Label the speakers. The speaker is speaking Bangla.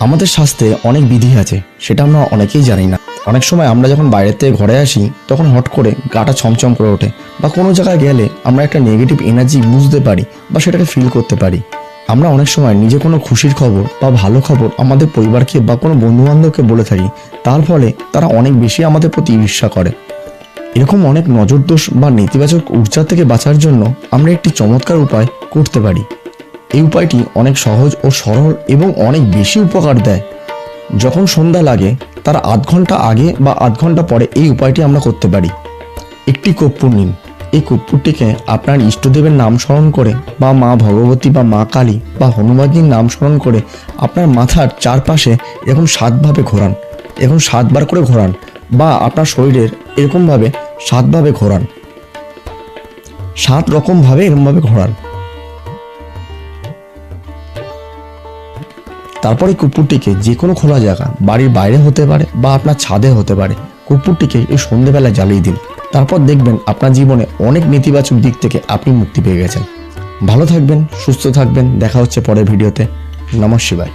Speaker 1: আমাদের স্বাস্থ্যে অনেক বিধি আছে, সেটা আমরা অনেকেই জানি না। অনেক সময় আমরা যখন বাইরে থেকে ঘরে আসি তখন হট করে গাটা ছমছম করে ওঠে, বা কোনো জায়গায় গেলে আমরা একটা নেগেটিভ এনার্জি বুঝতে পারি বা সেটাকে ফিল করতে পারি। আমরা অনেক সময় নিজে কোনো খুশির খবর বা ভালো খবর আমাদের পরিবারকে বা কোনো বন্ধুবান্ধবকে বলে থাকি, তার ফলে তারা অনেক বেশি আমাদের প্রতি ঈর্ষা করে। এরকম অনেক নজরদোষ বা নেতিবাচক ঊর্জা থেকে বাঁচার জন্য আমরা একটি চমৎকার উপায় করতে পারি। এই উপায়টি অনেক সহজ ও সরল এবং অনেক বেশি উপকার দেয়। যখন সন্ধ্যা লাগে তার আধ ঘন্টা আগে বা আধ ঘন্টা পরে এই উপায়টি আমরা করতে পারি। একটি কর্পূর নিন। এই কর্পূরটিকে আপনার ইষ্টদেবের নাম স্মরণ করে বা মা ভগবতী বা মা কালী বা হনুমানজির নাম স্মরণ করে আপনার মাথার চারপাশে এরকম 7ভাবে ঘোরান, এরকম 7বার করে ঘোরান, বা আপনার শরীরের এরকমভাবে 7ভাবে ঘোরান, 7 রকমভাবে এরকমভাবে ঘোরান। তারপরে কর্পূরটিকে যে কোনো খোলা জায়গা, বাড়ির বাইরে হতে পারে বা আপনার ছাদে হতে পারে, কর্পূরটিকে এই সন্ধেবেলায় জ্বালিয়ে দিন। তারপর দেখবেন আপনার জীবনে অনেক নেতিবাচক দিক থেকে আপনি মুক্তি পেয়ে গেছেন। ভালো থাকবেন, সুস্থ থাকবেন। দেখা হচ্ছে পরের ভিডিওতে। নমঃ শিবায়।